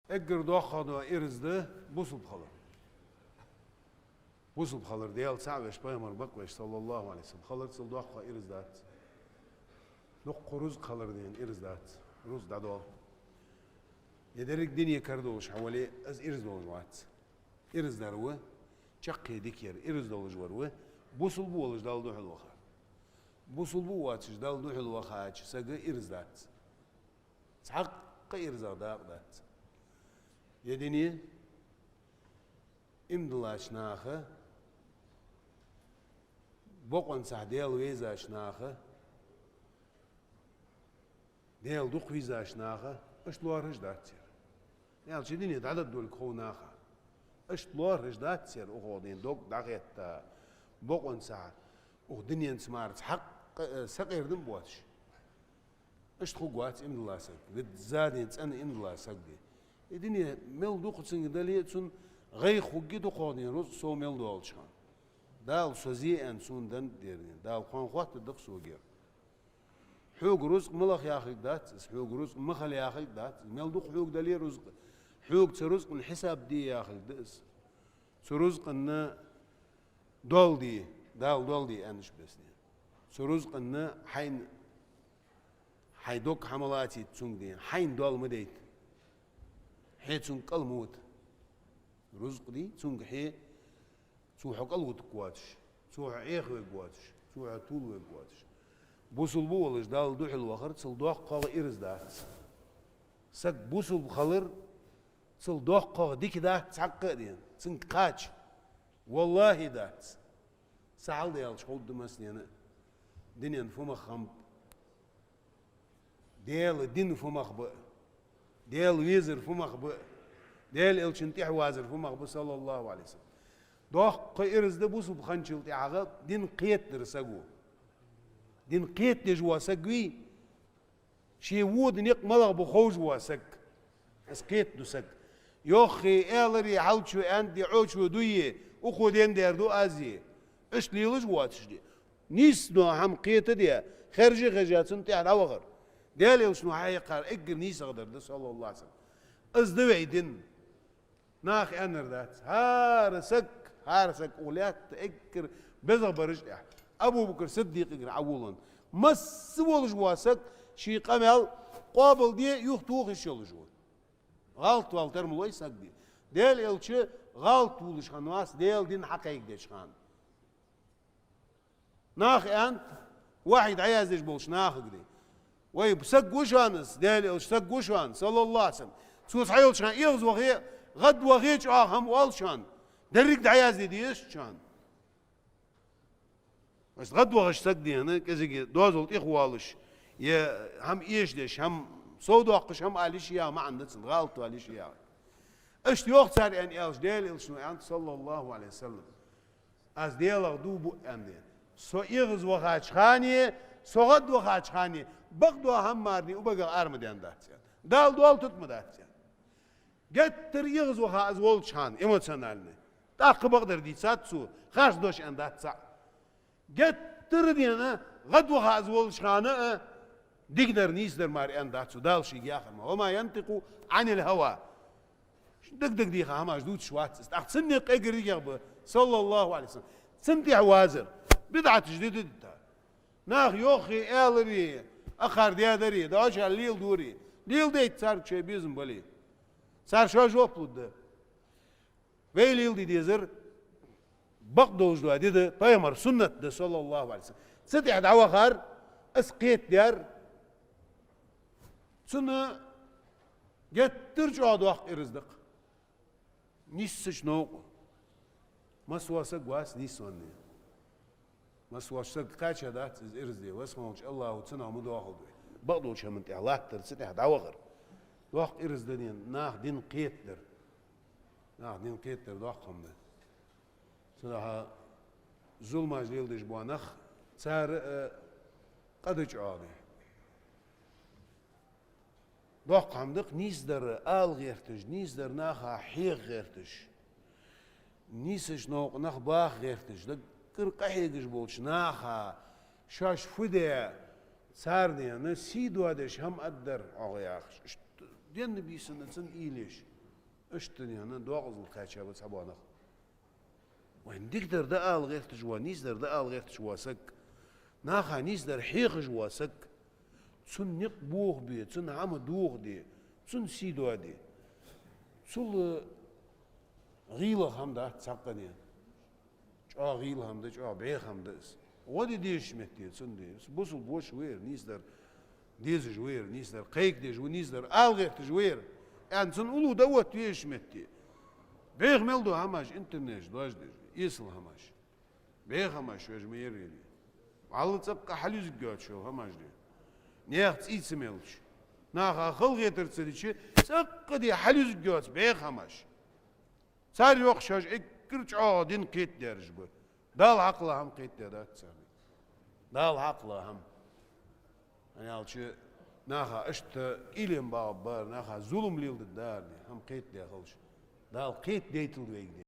Eğer doğadı irizde busup kalır. Busup kalır diye sağveş Peygamber bakveş sallallahu aleyhi ve sellem. Kalır sıl doğadı irizdat. Nok kuruz kalır diyen irizdat. Ruz da doğal. Yederik dünya kardoş havali az iriz doğuş vaat. İrizler ve çakkı diker iriz doğuş var ve busul bu oluş dal duhul vakar. Busul bu vaatış dal duhul vakar. Sağı irizdat. Hakkı irizdat dat. Yedini imdlaşnahı bokon sahdel wezaşnahı del duq wezaşnahı اشتلوار داتير يعني شديني عدد دول كوناخا اشتلوار داتير وغودين دوق دغيت بوقن ساعة ودنيا سمارت حق سقير دم بواتش اشتخو قوات ان الله سق قد زادين ان الله سق دي الدنيا مل دوق تسن دليتون غي خوجي دوقودين روز سو مل دولشان دال سوزي ان سون دن ديرين دال قون خوات دق سوغير حوق رزق ملخ يا اخي دات حوق رزق مخل يا اخي دات ملدوق حوق دلي رزق حوق ترزق الحساب دي يا اخي دس سرزق ان دول دي دول دي انش بس دي سرزق ان حين حيدوك حملاتي تسون دي حين دول مديت حي تسون قلموت رزق دي تسون حي سو حقلوت قواتش سو عيخ قواتش سو طول قواتش بوسل بولش دال دوحل وخر تصل دوق قاغ إرز دات سك بوسل بخلر تصل دوق قاغ ديك دات تحقق دين سنك قاج والله دات سعال ديال شغل دمسني أنا دنيا فما خمب ديال الدين فما خب ديال ويزر فما خب ديال الشنتيح وازر فما خب صلى الله عليه وسلم دوق إرز ده بوسل بخنشل تعاقب دين قيت درسقو دين قيت نجوا سقوي شي وود نيق ملغ بخوج واسق اس قيت دو سق يوخي الري حوشو اندي عوشو دويه اخو دين ديردو ازي اش ليلج واتش دي نيس نو هم قيت دي خرجي خجاتن تاع اوغر ديال شنو حيقر اقر نيس غدر صلى الله عليه وسلم از دويدن ناخ انر ذات هارسك ولات اقر بزغ برج أبو بكر صديق يقرأ عولن مس ولج واسك شي قمل قابل دي يختوخ الشلج غلط والتر ملوي سك دي ديل الشي غلط ولج خنواس ديل دين حقيق ديش خان ناخ أنت واحد عيازش بولش ناخ دي وي بسق وشانس ديل الش سق وشان صلى الله عليه وسلم سوس حيل شان يغز وغي غد وغيش هم والشان دريك عياز ديش شان بس غد وغش سقدي أنا كذا دوزلت إخوالش يا هم إيش ديش هم صود وقش هم عليش يا ما عندنا غلط عليش يا إيش يوقت صار يعني إيش ديل إيش نو أنت صلى الله عليه وسلم أز ديل أغدو أندين سو إغز وخاش خانية سو غد وخاش خانية بقدو هم مارني وبقى أرمد أندات دال دول تتمدات جتر إغز وخاز ولش خان إيموشنالني تاق بقدر دي ساتسو خاش دوش أندات سا جت تردينا غدوها أزول شخانة دقدر نيسدر ماري أنداتسو دال شيء ياخر ما وما ينطق عن الهوى دق دي خاماش دوت شوات أحسنني قيقري يغب صلى الله عليه وسلم سنتي عوازر بدعة جديدة ناخ يوخي آلري أخر ديادري داش الليل دوري ليل ديت صار شيء بيزم بلي صار شو جوبلود ده ويليل دي ديزر بقدوش دو هدي ده طيمر سنة ده صلى الله عليه وسلم ستي حد عوا خار اسقيت ديار سنة جت ترجع دوق ارزدق نيسش نوق مسواسك واس نيسوني مسواسك قاچا دات ارزدي واسمعوش الله وتسنة مدوخل دو بقدوش هم انت الله تر ستي حد عوا خار دوق ارزدين ناخ دين قيت در ناخ دين قيت در دوقهم ده صراحة ظلم أجيال ديش بوانخ صار قدج عادي دوق عمدق نيس در آل غيرتش نيس در ناخا حيق غيرتش نيسش نوق نخ باخ غيرتش دك كر قحيقش بولش ناخا شاش فدية صار دي أنا سيدو هدش هم أدر عغياخش دين بيسن إنسان إيليش اشتن يعني دوغز الخاتشة بس حبوانا وين ديكدر ده غير تجوا نيزدر ده غير تجوا سك ناخا نيزدر حيق جوا سك تسن نق بوغ بي تسن عم دوغ دي تسن سيدو دي تسل غيلة هم ده تسقني جا غيلة هم ده جا بيخ هم ده ودي ديش متي تسن دي بوصل بوش وير نيزدر ديز جوير نيزدر قيك دي جو نيزدر غير تجوير يعني تسن أولو دوت ديش متي بيخ ملدو هماش انترنيش دواج دي يسل هماش بيخ هماش ويج ميريني على تبقى حلوز جات شو هماش دي نيخ تسيت سميلش ناخا خلقي ترتسدي سق دي حلوز جات بيخ هماش سار يوخشاش اكرج عادين كيت درج بو دال عقله هم كيت دات سامي دال عقله هم يعني علشي ناخا اشت إلين باب بار ناخا ظلم ليل الدار هم كيت دي خلش دال قيت ديتل ويجدي